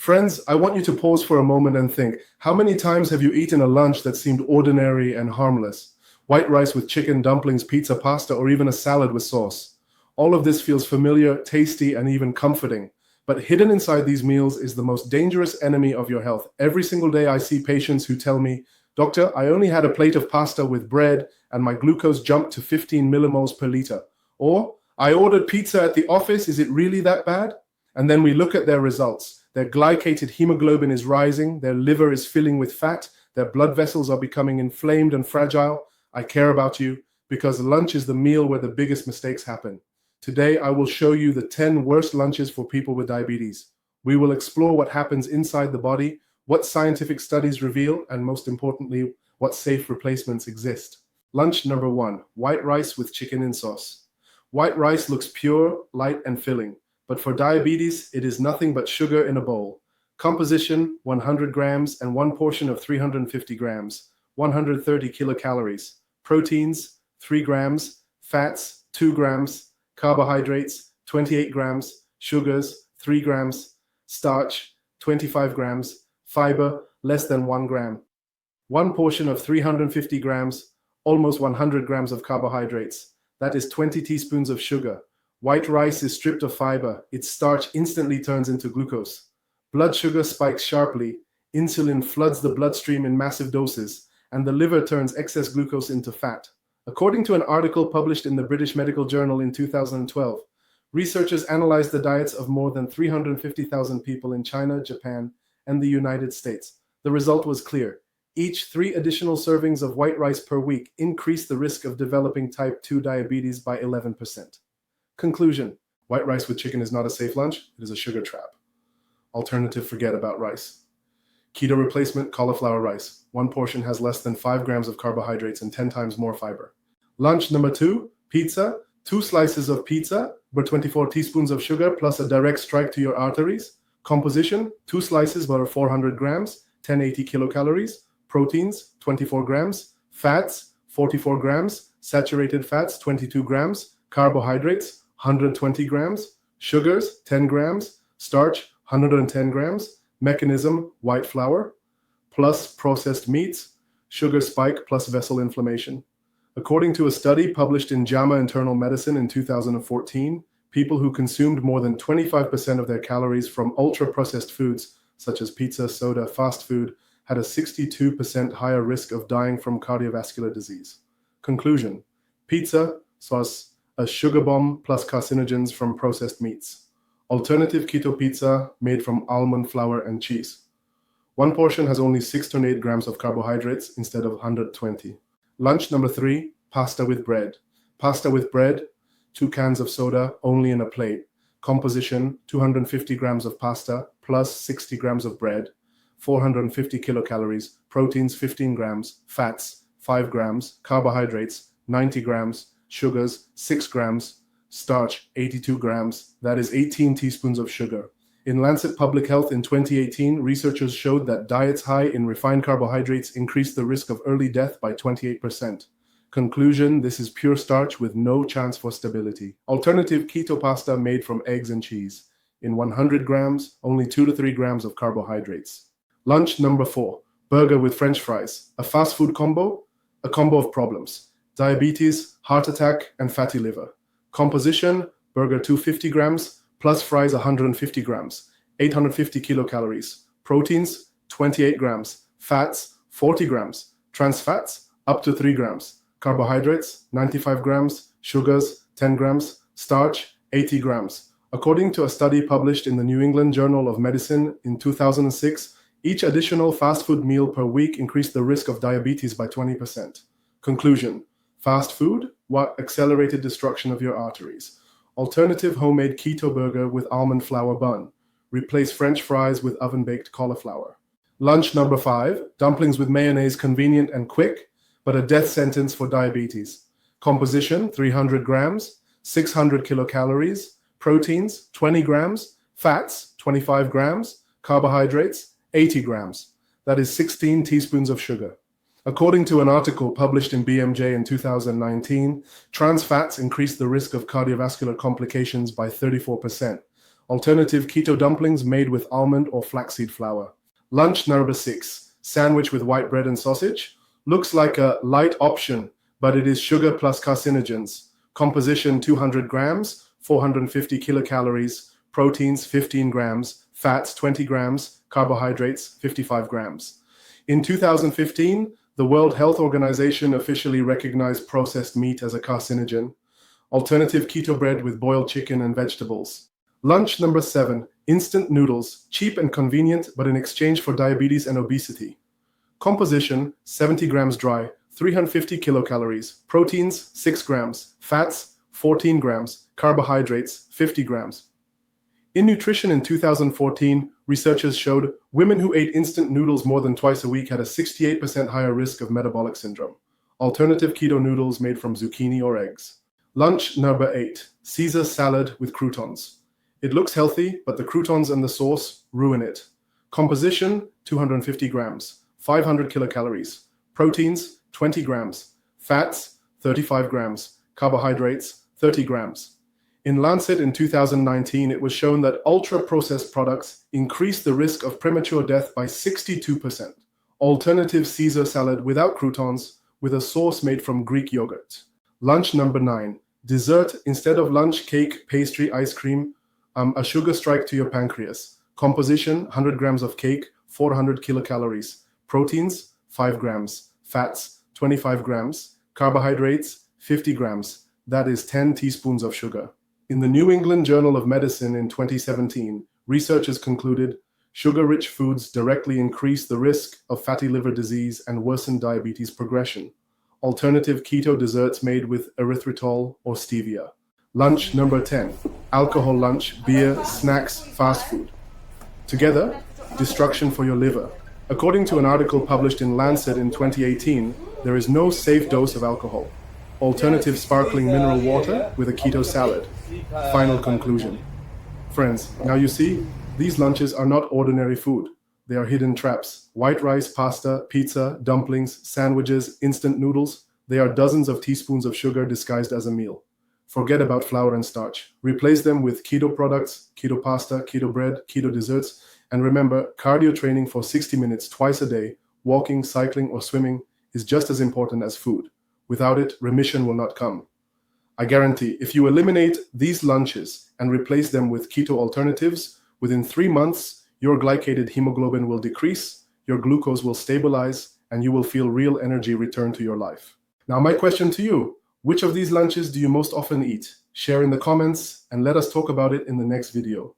Friends, I want you to pause for a moment and think, how many times have you eaten a lunch that seemed ordinary and harmless? White rice with chicken, dumplings, pizza, pasta, or even a salad with sauce. All of this feels familiar, tasty, and even comforting. But hidden inside these meals is the most dangerous enemy of your health. Every single day I see patients who tell me, "Doctor, I only had a plate of pasta with bread and my glucose jumped to 15 millimoles per liter." Or, "I ordered pizza at the office, is it really that bad?" And then we look at their results. Their glycated hemoglobin is rising, their liver is filling with fat, their blood vessels are becoming inflamed and fragile. I care about you because lunch is the meal where the biggest mistakes happen. Today, I will show you the 10 worst lunches for people with diabetes. We will explore what happens inside the body, what scientific studies reveal, and most importantly, what safe replacements exist. Lunch number 1, white rice with chicken in sauce. White rice looks pure, light, and filling. But for diabetes, it is nothing but sugar in a bowl. Composition, 100 grams and one portion of 350 grams, 130 kilocalories. Proteins, 3 grams. Fats, 2 grams. Carbohydrates, 28 grams. Sugars, 3 grams. Starch, 25 grams. Fiber, less than 1 gram. One portion of 350 grams, almost 100 grams of carbohydrates. That is 20 teaspoons of sugar. White rice is stripped of fiber. Its starch instantly turns into glucose. Blood sugar spikes sharply. Insulin floods the bloodstream in massive doses, and the liver turns excess glucose into fat. According to an article published in the British Medical Journal in 2012, researchers analyzed the diets of more than 350,000 people in China, Japan, and the United States. The result was clear. Each 3 additional servings of white rice per week increased the risk of developing type 2 diabetes by 11%. Conclusion: white rice with chicken is not a safe lunch, it is a sugar trap. Alternative: forget about rice. Keto replacement: cauliflower rice. One portion has less than 5 grams of carbohydrates and 10 times more fiber. Lunch number 2, pizza. 2 slices of pizza, but 24 teaspoons of sugar plus a direct strike to your arteries. Composition: 2 slices, butter 400 grams, 1080 kilocalories. Proteins, 24 grams. Fats, 44 grams. Saturated fats, 22 grams. Carbohydrates, 120 grams, sugars, 10 grams, starch, 110 grams, mechanism, white flour, plus processed meats, sugar spike plus vessel inflammation. According to a study published in JAMA Internal Medicine in 2014, people who consumed more than 25% of their calories from ultra-processed foods, such as pizza, soda, fast food, had a 62% higher risk of dying from cardiovascular disease. Conclusion: pizza, sauce, a sugar bomb plus carcinogens from processed meats. Alternative: keto pizza made from almond flour and cheese. One portion has only 6 to 8 grams of carbohydrates instead of 120. Lunch number 3, pasta with bread. Pasta with bread, 2 cans of soda, only in a plate. Composition: 250 grams of pasta plus 60 grams of bread, 450 kilocalories, proteins 15 grams, fats 5 grams, carbohydrates 90 grams, sugars 6 grams, starch 82 grams, that is 18 teaspoons of sugar. In Lancet Public Health in 2018, researchers showed that diets high in refined carbohydrates increase the risk of early death by 28%. Conclusion: this is pure starch with no chance for stability. Alternative: keto pasta made from eggs and cheese. In 100 grams, only 2 to 3 grams of carbohydrates. Lunch number 4, burger with French fries. A fast food combo? A combo of problems: diabetes, heart attack, and fatty liver. Composition: burger 250 grams, plus fries 150 grams, 850 kilocalories. Proteins, 28 grams. Fats, 40 grams. Trans fats, up to 3 grams. Carbohydrates, 95 grams. Sugars, 10 grams. Starch, 80 grams. According to a study published in the New England Journal of Medicine in 2006, each additional fast food meal per week increased the risk of diabetes by 20%. Conclusion: fast food, what accelerated destruction of your arteries. Alternative: homemade keto burger with almond flour bun. Replace French fries with oven-baked cauliflower. Lunch number 5, dumplings with mayonnaise, convenient and quick, but a death sentence for diabetes. Composition: 300 grams, 600 kilocalories, proteins, 20 grams, fats, 25 grams, carbohydrates, 80 grams. That is 16 teaspoons of sugar. According to an article published in BMJ in 2019, trans fats increase the risk of cardiovascular complications by 34%, Alternative keto dumplings made with almond or flaxseed flour. Lunch number 6. Sandwich with white bread and sausage. Looks like a light option, but it is sugar plus carcinogens. Composition 200 grams, 450 kilocalories, proteins 15 grams, fats 20 grams, carbohydrates 55 grams. In 2015, the World Health Organization officially recognized processed meat as a carcinogen. Alternative keto bread with boiled chicken and vegetables. Lunch number 7. Instant noodles, cheap and convenient, but in exchange for diabetes and obesity. Composition 70 grams dry, 350 kilocalories, proteins 6 grams, fats 14 grams, carbohydrates 50 grams. In nutrition in 2014, researchers showed women who ate instant noodles more than twice a week had a 68% higher risk of metabolic syndrome. Alternative keto noodles made from zucchini or eggs. Lunch number 8. Caesar salad with croutons. It looks healthy, but the croutons and the sauce ruin it. Composition 250 grams, 500 kilocalories, proteins 20 grams, fats 35 grams, carbohydrates 30 grams. In Lancet in 2019, it was shown that ultra-processed products increase the risk of premature death by 62%. Alternative Caesar salad without croutons, with a sauce made from Greek yogurt. Lunch number 9. Dessert instead of lunch, cake, pastry, ice cream, a sugar strike to your pancreas. Composition 100 grams of cake, 400 kilocalories. Proteins 5 grams. Fats 25 grams. Carbohydrates 50 grams. That is 10 teaspoons of sugar. In the New England Journal of Medicine in 2017, researchers concluded sugar-rich foods directly increase the risk of fatty liver disease and worsen diabetes progression. Alternative keto desserts made with erythritol or stevia. Lunch number 10. Alcohol lunch, beer, snacks, fast food. Together, destruction for your liver. According to an article published in Lancet in 2018, there is no safe dose of alcohol. Alternative sparkling mineral water with a keto salad. Final conclusion. Friends, now you see, these lunches are not ordinary food. They are hidden traps. White rice, pasta, pizza, dumplings, sandwiches, instant noodles. They are dozens of teaspoons of sugar disguised as a meal. Forget about flour and starch. Replace them with keto products, keto pasta, keto bread, keto desserts, and remember, cardio training for 60 minutes twice a day, walking, cycling, or swimming, is just as important as food. Without it, remission will not come. I guarantee, if you eliminate these lunches and replace them with keto alternatives, within 3 months, your glycated hemoglobin will decrease, your glucose will stabilize, and you will feel real energy return to your life. Now, my question to you, which of these lunches do you most often eat? Share in the comments and let us talk about it in the next video.